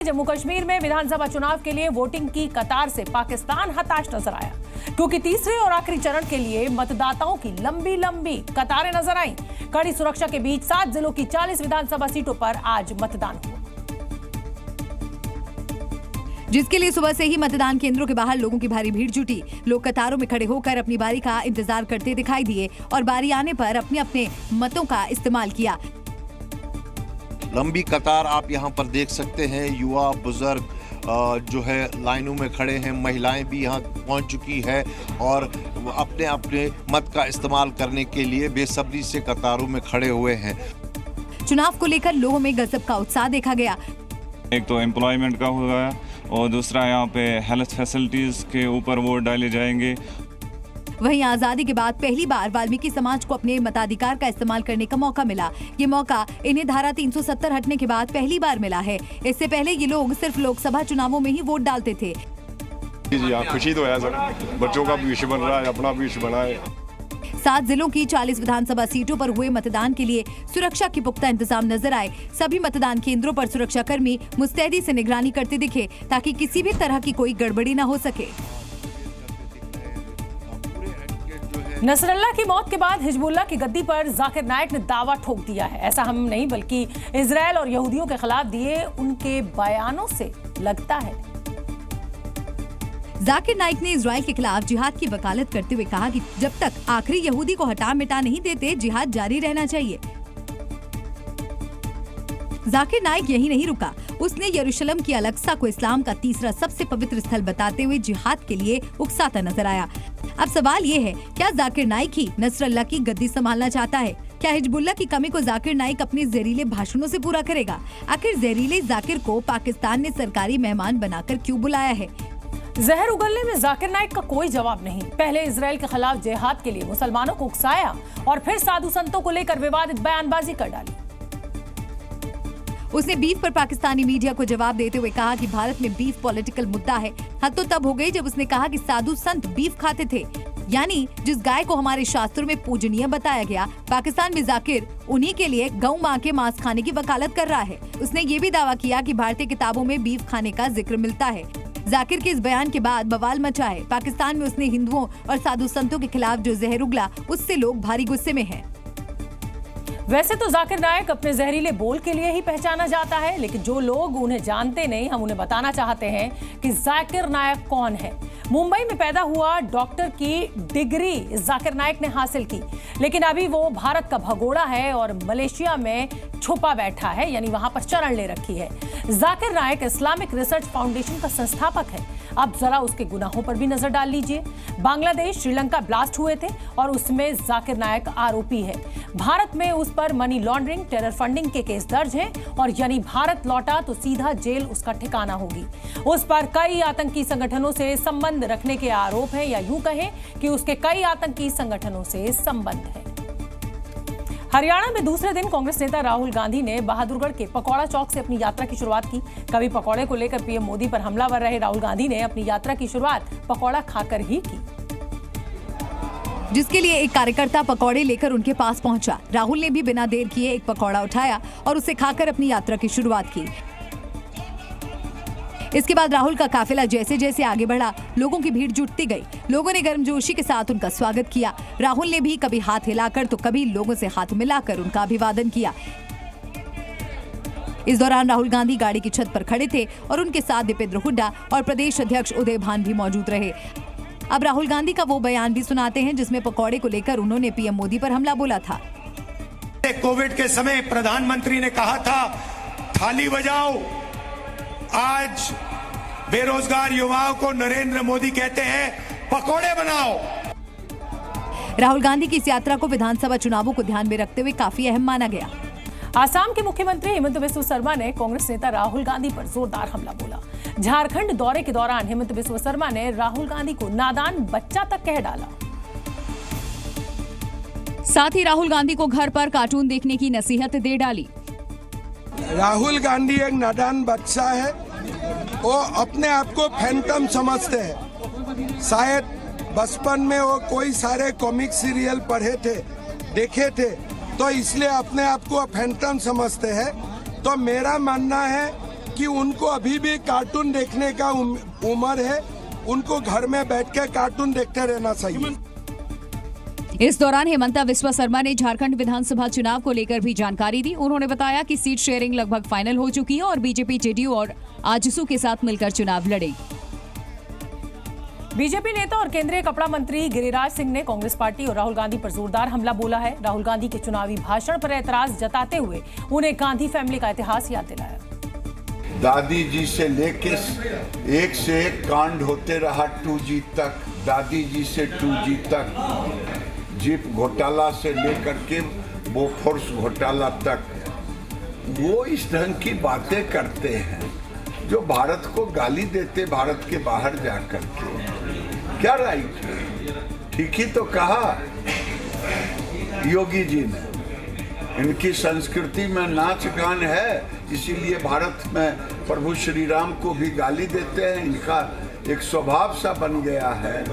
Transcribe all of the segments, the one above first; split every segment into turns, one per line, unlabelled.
जम्मू कश्मीर में विधानसभा चुनाव के लिए वोटिंग की कतार से पाकिस्तान हताश नजर आया, क्योंकि तीसरे और आखिरी चरण के लिए मतदाताओं की लंबी लंबी कतारें नजर आईं। कड़ी सुरक्षा के बीच 7 जिलों की 40 विधानसभा सीटों पर आज मतदान हुआ,
जिसके लिए सुबह से ही मतदान केंद्रों के बाहर लोगों की भारी भीड़ जुटी। लोग कतारों में खड़े होकर अपनी बारी का इंतजार करते दिखाई दिए और बारी आने पर अपने अपने मतों का इस्तेमाल किया।
लंबी कतार आप यहाँ पर देख सकते हैं। युवा बुजुर्ग जो है लाइनों में खड़े हैं, महिलाएं भी यहाँ पहुँच चुकी है और अपने अपने मत का इस्तेमाल करने के लिए बेसब्री से कतारों में खड़े हुए हैं।
चुनाव को लेकर लोगों में गजब का उत्साह देखा गया।
एक तो एम्प्लॉयमेंट का होगा और दूसरा यहाँ पे हेल्थ फैसिलिटीज के ऊपर वोट डाले जाएंगे।
वहीं आजादी के बाद पहली बार वाल्मीकि समाज को अपने मताधिकार का इस्तेमाल करने का मौका मिला। ये मौका इन्हें धारा 370 हटने के बाद पहली बार मिला है। इससे पहले ये लोग सिर्फ लोकसभा चुनावों में ही वोट डालते थे।
जी हाँ, खुशी तो है सर, बच्चों का भविष्य बन रहा है, अपना भविष्य बना है।
7 जिलों की 40 विधानसभा सीटों पर हुए मतदान के लिए सुरक्षा के पुख्ता इंतजाम नजर आए। सभी मतदान केंद्रों पर सुरक्षाकर्मी मुस्तैदी से निगरानी करते दिखे ताकि किसी भी तरह की कोई गड़बड़ी न हो सके।
नसरल्ला की मौत के बाद हिजबुल्लाह की गद्दी पर जाकिर नाइक ने दावा ठोक दिया है। ऐसा हम नहीं बल्कि इजरायल और यहूदियों के खिलाफ दिए उनके बयानों से लगता है।
जाकिर नाइक ने इजराइल के खिलाफ जिहाद की वकालत करते हुए कहा कि जब तक आखिरी यहूदी को हटा मिटा नहीं देते, जिहाद जारी रहना चाहिए। जाकिर नाइक यही नहीं रुका, उसने यरूशलेम की अल-अक्सा को इस्लाम का तीसरा सबसे पवित्र स्थल बताते हुए जिहाद के लिए उकसाता नजर आया। अब सवाल ये है, क्या जाकिर नाइक ही नसरल्ला की गद्दी संभालना चाहता है? क्या हिजबुल्लाह की कमी को जाकिर नाइक अपने जहरीले भाषणों से पूरा करेगा? आखिर जहरीले जाकिर को पाकिस्तान ने सरकारी मेहमान बनाकर क्यों बुलाया है?
जहर उगलने में जाकिर नाइक का कोई जवाब नहीं। पहले इजराइल के खिलाफ जिहाद के लिए मुसलमानों को उकसाया और फिर साधु संतों को लेकर विवादित बयानबाजी कर डाली।
उसने बीफ पर पाकिस्तानी मीडिया को जवाब देते हुए कहा कि भारत में बीफ पॉलिटिकल मुद्दा है। हद तो तब हो गई जब उसने कहा कि साधु संत बीफ खाते थे, यानी जिस गाय को हमारे शास्त्रों में पूजनीय बताया गया, पाकिस्तान में जाकिर उन्हीं के लिए गौ माँ के मांस खाने की वकालत कर रहा है। उसने ये भी दावा किया कि भारतीय किताबों में बीफ खाने का जिक्र मिलता है। जाकिर के इस बयान के बाद बवाल मचा है। पाकिस्तान में उसने हिंदुओं और साधु संतों के खिलाफ जो जहर उगला, उससे लोग भारी गुस्से में हैं।
वैसे तो जाकिर नाइक अपने जहरीले बोल के लिए ही पहचाना जाता है, लेकिन जो लोग उन्हें जानते नहीं, हम उन्हें बताना चाहते हैं कि जाकिर नाइक कौन है। मुंबई में पैदा हुआ, डॉक्टर की डिग्री जाकिर नाइक ने हासिल की, लेकिन अभी वो भारत का भगोड़ा है और मलेशिया में छुपा बैठा है, यानी वहां पर शरण ले रखी है। Zakir Naik Islamic research foundation का संस्थापक है। अब जरा उसके गुनाहों पर भी नजर डाल लीजिए। बांग्लादेश श्रीलंका ब्लास्ट हुए थे और उसमें जाकिर नाइक आरोपी है। भारत में उस पर मनी लॉन्ड्रिंग, टेरर फंडिंग के केस दर्ज हैं और यानी भारत लौटा तो सीधा जेल उसका ठिकाना होगी। उस पर कई आतंकी संगठनों से संबंध रखने के आरोप हैं, या यूं कहें कि उसके कई आतंकी संगठनों से संबंध है। हरियाणा में दूसरे दिन कांग्रेस नेता राहुल गांधी ने बहादुरगढ़ के पकौड़ा चौक से अपनी यात्रा की शुरुआत की। कभी पकौड़े को लेकर पीएम मोदी पर हमलावर रहे राहुल गांधी ने अपनी यात्रा की शुरुआत पकौड़ा खाकर ही की,
जिसके लिए एक कार्यकर्ता पकौड़े लेकर उनके पास पहुंचा। राहुल ने भी बिना देर किए एक पकौड़ा उठाया और उसे खाकर अपनी यात्रा की शुरुआत की। इसके बाद राहुल का काफिला जैसे जैसे आगे बढ़ा, लोगों की भीड़ जुटती गई। लोगों ने गर्मजोशी के साथ उनका स्वागत किया। राहुल ने भी कभी हाथ हिलाकर तो कभी लोगों से हाथ मिलाकर उनका अभिवादन किया। इस दौरान राहुल गांधी गाड़ी की छत पर खड़े थे और उनके साथ दीपेंद्र हुड्डा और प्रदेश अध्यक्ष उदय भान भी मौजूद रहे। अब राहुल गांधी का वो बयान भी सुनाते हैं जिसमें पकौड़े को लेकर उन्होंने पीएम मोदी पर हमला बोला था।
कोविड के समय प्रधानमंत्री ने कहा था, थाली बजाओ। आज बेरोजगार युवाओं को नरेंद्र मोदी कहते हैं, पकौड़े बनाओ।
राहुल गांधी की इस यात्रा को विधानसभा चुनावों को ध्यान में रखते हुए काफी अहम माना गया।
आसाम के मुख्यमंत्री हिमंत बिस्वा शर्मा ने कांग्रेस नेता राहुल गांधी पर जोरदार हमला बोला। झारखंड दौरे के दौरान हिमंत बिस्वा शर्मा ने राहुल गांधी को नादान बच्चा तक कह डाला।
साथ ही राहुल गांधी को घर पर कार्टून देखने की नसीहत दे डाली।
राहुल गांधी एक नादान बच्चा है, वो अपने आप को फैंटम समझते हैं। शायद बचपन में वो कोई सारे कॉमिक सीरियल पढ़े थे, देखे थे, तो इसलिए अपने आप को फैंटम समझते हैं। तो मेरा मानना है क्योंकि उनको अभी भी कार्टून देखने का उम्र है, उनको घर में बैठ के कार्टून देखते रहना चाहिए।
इस दौरान हेमंता बिस्वा शर्मा ने झारखंड विधानसभा चुनाव को लेकर भी जानकारी दी। उन्होंने बताया कि सीट शेयरिंग लगभग फाइनल हो चुकी है और बीजेपी जेडीयू और आजसू के साथ मिलकर चुनाव लड़ेगी।
बीजेपी नेता और केंद्रीय कपड़ा मंत्री गिरिराज सिंह ने कांग्रेस पार्टी और राहुल गांधी पर जोरदार हमला बोला है। राहुल गांधी के चुनावी भाषण पर ऐतराज जताते हुए उन्हें गांधी फैमिली का इतिहास याद दिलाया।
दादी जी से लेके एक से एक कांड होते रहा 2G तक, दादी जी से 2G तक, जीप घोटाला से लेकर के बोफोर्स घोटाला तक। वो इस ढंग की बातें करते हैं जो भारत को गाली देते, भारत के बाहर जाकर के। क्या राइट है? ठीक ही तो कहा योगी जी ने। इनकी संस्कृति में नाच गान है, इसीलिए भारत में प्रभु श्री राम को भी गाली देते हैं। इनका एक स्वभाव सा बन गया है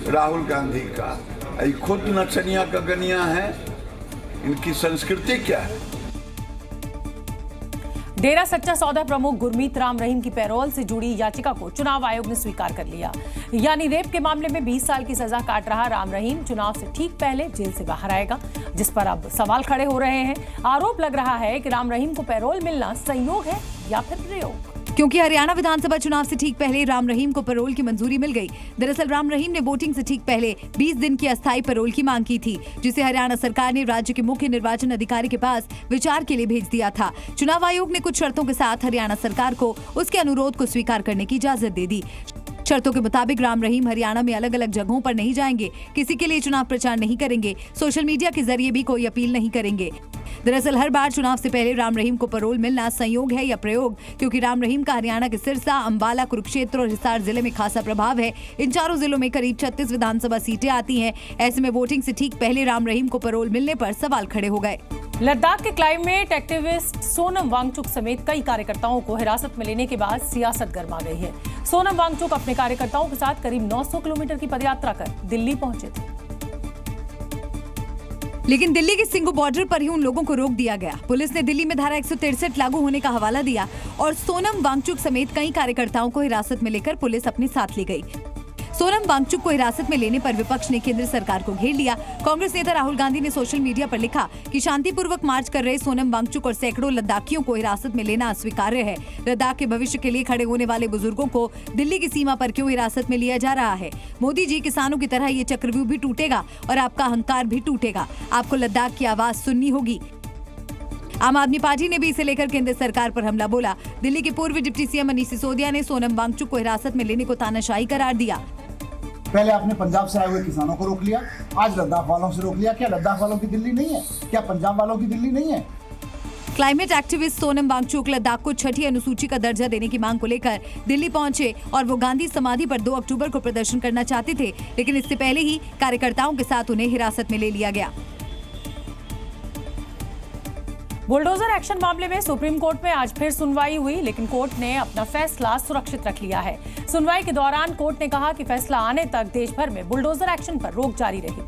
राहुल गांधी का। खुद नचनिया गगनिया है, इनकी संस्कृति क्या है?
डेरा सच्चा सौदा प्रमुख गुरमीत राम रहीम की पैरोल से जुड़ी याचिका को चुनाव आयोग ने स्वीकार कर लिया। यानी रेप के मामले में 20 साल की सजा काट रहा राम रहीम चुनाव से ठीक पहले जेल से बाहर आएगा, जिस पर अब सवाल खड़े हो रहे हैं। आरोप लग रहा है कि राम रहीम को पैरोल मिलना संयोग है या फिर प्रयोग,
क्योंकि हरियाणा विधानसभा चुनाव से ठीक पहले राम रहीम को पैरोल की मंजूरी मिल गई। दरअसल राम रहीम ने वोटिंग से ठीक पहले 20 दिन की अस्थायी पैरोल की मांग की थी, जिसे हरियाणा सरकार ने राज्य के मुख्य निर्वाचन अधिकारी के पास विचार के लिए भेज दिया था। चुनाव आयोग ने कुछ शर्तों के साथ हरियाणा सरकार को उसके अनुरोध को स्वीकार करने की इजाजत दे दी। शर्तों के मुताबिक राम रहीम हरियाणा में अलग अलग जगहों पर नहीं जाएंगे, किसी के लिए चुनाव प्रचार नहीं करेंगे, सोशल मीडिया के जरिए भी कोई अपील नहीं करेंगे। दरअसल हर बार चुनाव से पहले राम रहीम को पैरोल मिलना संयोग है या प्रयोग, क्योंकि राम रहीम का हरियाणा के सिरसा, अंबाला, कुरुक्षेत्र और हिसार जिले में खासा प्रभाव है। इन चारों जिलों में करीब 36 विधानसभा सीटें आती हैं। ऐसे में वोटिंग से ठीक पहले राम रहीम को पैरोल मिलने पर सवाल खड़े हो गए।
लद्दाख के क्लाइमेट एक्टिविस्ट सोनम वांगचुक समेत कई कार्यकर्ताओं को हिरासत में लेने के बाद सियासत गर्मा गई है। सोनम वांगचुक अपने कार्यकर्ताओं के साथ करीब 900 किलोमीटर की पदयात्रा कर दिल्ली पहुंचे थे,
लेकिन दिल्ली के सिंगू बॉर्डर पर ही उन लोगों को रोक दिया गया। पुलिस ने दिल्ली में धारा 163 लागू होने का हवाला दिया और सोनम वांगचुक समेत कई कार्यकर्ताओं को हिरासत में लेकर पुलिस अपने साथ ले गई। सोनम वांगचुक को हिरासत में लेने पर विपक्ष ने केंद्र सरकार को घेर लिया। कांग्रेस नेता राहुल गांधी ने सोशल मीडिया पर लिखा कि शांतिपूर्वक मार्च कर रहे सोनम वांगचुक और सैकड़ों लद्दाखियों को हिरासत में लेना अस्वीकार्य है। लद्दाख के भविष्य के लिए खड़े होने वाले बुजुर्गों को दिल्ली की सीमा पर क्यों हिरासत में लिया जा रहा है? मोदी जी, किसानों की तरह ये चक्रव्यूह भी टूटेगा और आपका अहंकार भी टूटेगा। आपको लद्दाख की आवाज सुननी होगी। आम आदमी पार्टी ने भी इसे लेकर केंद्र सरकार पर हमला बोला। दिल्ली के पूर्व डिप्टी सीएम मनीष सिसोदिया ने सोनम वांगचुक को हिरासत में लेने को तानाशाही करार दिया।
पहले आपने पंजाब से आए हुए किसानों को रोक लिया, आज लद्दाख वालों से रोक लिया। क्या लद्दाख वालों की दिल्ली नहीं है? क्या पंजाब वालों की दिल्ली नहीं है?
क्लाइमेट एक्टिविस्ट सोनम वांगचुक लद्दाख को 6ठी अनुसूची का दर्जा देने की मांग को लेकर दिल्ली पहुंचे और वो गांधी समाधि पर 2 अक्टूबर को प्रदर्शन करना चाहते थे, लेकिन इससे पहले ही कार्यकर्ताओं के साथ उन्हें हिरासत में ले लिया गया।
बुलडोजर एक्शन मामले में सुप्रीम कोर्ट में आज फिर सुनवाई हुई, लेकिन कोर्ट ने अपना फैसला सुरक्षित रख लिया है। सुनवाई के दौरान कोर्ट ने कहा कि फैसला आने तक देश भर में बुलडोजर एक्शन पर रोक जारी रहेगी।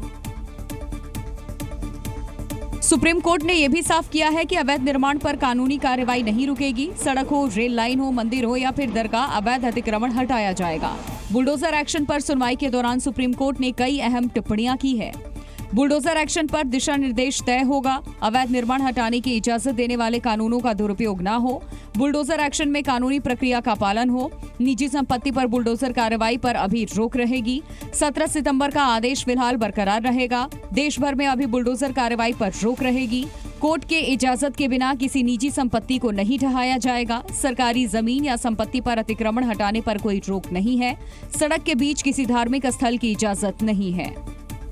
सुप्रीम कोर्ट ने यह भी साफ किया है कि अवैध निर्माण पर कानूनी कार्रवाई नहीं रुकेगी। सड़क हो, रेल लाइन हो, मंदिर हो या फिर दरगाह, अवैध अतिक्रमण हटाया जाएगा। बुलडोजर एक्शन पर सुनवाई के दौरान सुप्रीम कोर्ट ने कई अहम टिप्पणियां की है। बुलडोजर एक्शन पर दिशा निर्देश तय होगा। अवैध निर्माण हटाने की इजाजत देने वाले कानूनों का दुरुपयोग न हो। बुलडोजर एक्शन में कानूनी प्रक्रिया का पालन हो। निजी संपत्ति पर बुलडोजर कार्रवाई पर अभी रोक रहेगी। 17 सितंबर का आदेश फिलहाल बरकरार रहेगा। देश भर में अभी बुलडोजर कार्रवाई पर रोक रहेगी। कोर्ट के इजाजत के बिना किसी निजी संपत्ति को नहीं ढहाया जाएगा। सरकारी जमीन या संपत्ति पर अतिक्रमण हटाने पर कोई रोक नहीं है। सड़क के बीच किसी धार्मिक स्थल की इजाजत नहीं है।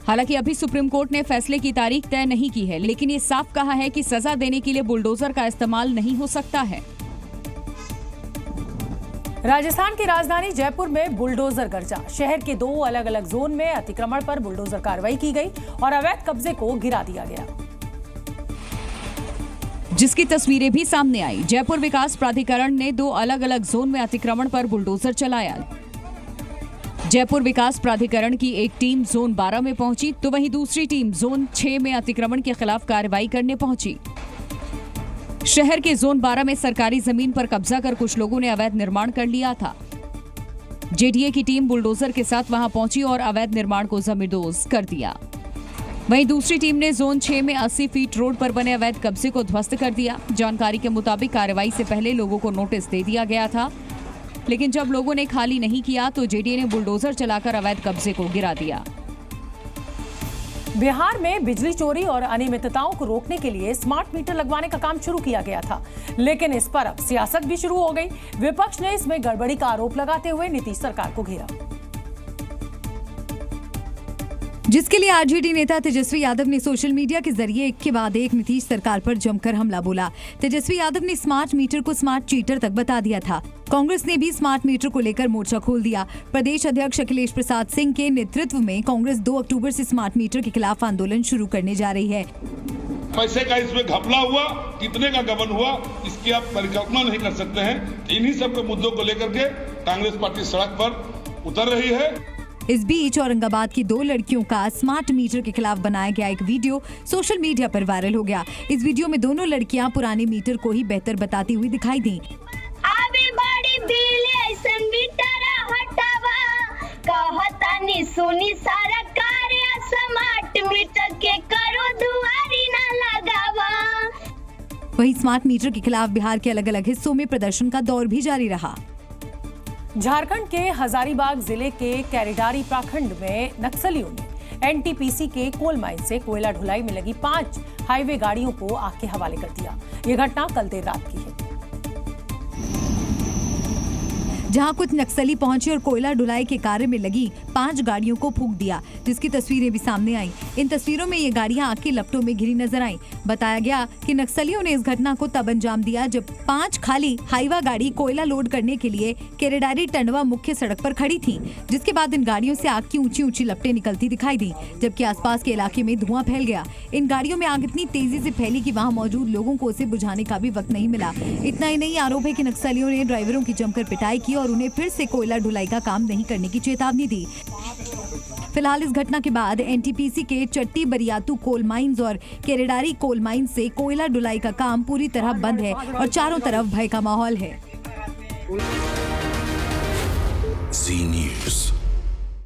हालांकि अभी सुप्रीम कोर्ट ने फैसले की तारीख तय नहीं की है, लेकिन ये साफ कहा है कि सजा देने के लिए बुलडोजर का इस्तेमाल नहीं हो सकता है।
राजस्थान की राजधानी जयपुर में बुलडोजर गरजा। शहर के 2 अलग अलग जोन में अतिक्रमण पर बुलडोजर कार्रवाई की गई और अवैध कब्जे को गिरा दिया गया,
जिसकी तस्वीरें भी सामने आई। जयपुर विकास प्राधिकरण ने 2 अलग अलग जोन में अतिक्रमण पर बुलडोजर चलाया। जयपुर विकास प्राधिकरण की एक टीम जोन 12 में पहुंची, तो वहीं दूसरी टीम जोन 6 में अतिक्रमण के खिलाफ कार्रवाई करने पहुंची। शहर के जोन 12 में सरकारी जमीन पर कब्जा कर कुछ लोगों ने अवैध निर्माण कर लिया था। जेडीए की टीम बुलडोजर के साथ वहां पहुंची और अवैध निर्माण को जमींदोज कर दिया। वहीं दूसरी टीम ने जोन 6 में 80 फीट रोड पर बने अवैध कब्जे को ध्वस्त कर दिया। जानकारी के मुताबिक कार्रवाई से पहले लोगों को नोटिस दे दिया गया था, लेकिन जब लोगों ने खाली नहीं किया तो जेडीए ने बुलडोजर चलाकर अवैध कब्जे को गिरा दिया।
बिहार में बिजली चोरी और अनियमितताओं को रोकने के लिए स्मार्ट मीटर लगवाने का काम शुरू किया गया था, लेकिन इस पर अब सियासत भी शुरू हो गई। विपक्ष ने इसमें गड़बड़ी का आरोप लगाते हुए नीतीश सरकार को घेरा,
जिसके लिए आरजेडी नेता तेजस्वी यादव ने सोशल मीडिया के जरिए एक के बाद एक नीतीश सरकार पर जमकर हमला बोला। तेजस्वी यादव ने स्मार्ट मीटर को स्मार्ट चीटर तक बता दिया था। कांग्रेस ने भी स्मार्ट मीटर को लेकर मोर्चा खोल दिया। प्रदेश अध्यक्ष अखिलेश प्रसाद सिंह के नेतृत्व में कांग्रेस 2 अक्टूबर से स्मार्ट मीटर के खिलाफ आंदोलन शुरू करने जा रही है।
पैसे का इसमें घपला हुआ, कितने का गबन हुआ, इसकी आप परिकल्पना नहीं कर सकते हैं। इन्हीं सब के मुद्दों को लेकर के कांग्रेस पार्टी सड़क पर उतर रही है।
इस बीच औरंगाबाद की 2 लड़कियों का स्मार्ट मीटर के खिलाफ बनाया गया एक वीडियो सोशल मीडिया पर वायरल हो गया। इस वीडियो में दोनों लड़कियां पुराने मीटर को ही बेहतर बताती हुई दिखाई दी।
सुनी सारा कार्य स्मार्ट मीटर के करो दुआरी ना लगावा।
वहीं स्मार्ट मीटर के खिलाफ बिहार के अलग अलग हिस्सों में प्रदर्शन का दौर भी जारी रहा।
झारखंड के हजारीबाग जिले के कैरेडारी प्रखंड में नक्सलियों ने एनटीपीसी के कोल माइन से कोयला ढुलाई में लगी 5 हाईवे गाड़ियों को आग के हवाले कर दिया। ये घटना कल देर रात की है,
जहां कुछ नक्सली पहुंचे और कोयला ढुलाई के कार्य में लगी 5 गाड़ियों को फूंक दिया, जिसकी तस्वीरें भी सामने आई। इन तस्वीरों में ये गाड़ियां आग की लपटों में घिरी नजर आई। बताया गया कि नक्सलियों ने इस घटना को तब अंजाम दिया जब 5 खाली हाईवा गाड़ी कोयला लोड करने के लिए केरेडारी टंडवा मुख्य सड़क पर खड़ी थी, जिसके बाद इन गाड़ियों से आग की ऊंची ऊंची लपटें निकलती दिखाई दी, जबकि आसपास के इलाके में धुआं फैल गया। इन गाड़ियों में आग इतनी तेजी से फैली कि वहां मौजूद लोगों को उसे बुझाने का भी वक्त नहीं मिला। इतना ही नहीं, आरोप है कि नक्सलियों ने ड्राइवरों की जमकर पिटाई की और उन्हें फिर से कोयला ढुलाई का काम नहीं करने की चेतावनी दी। फिलहाल इस घटना के बाद एनटीपीसी के चट्टी बरियातू कोल माइंस और केरेडारी कोल माइंस से कोयला ढुलाई का काम पूरी तरह बंद है और चारों तरफ भय का माहौल है।
जी न्यूज़।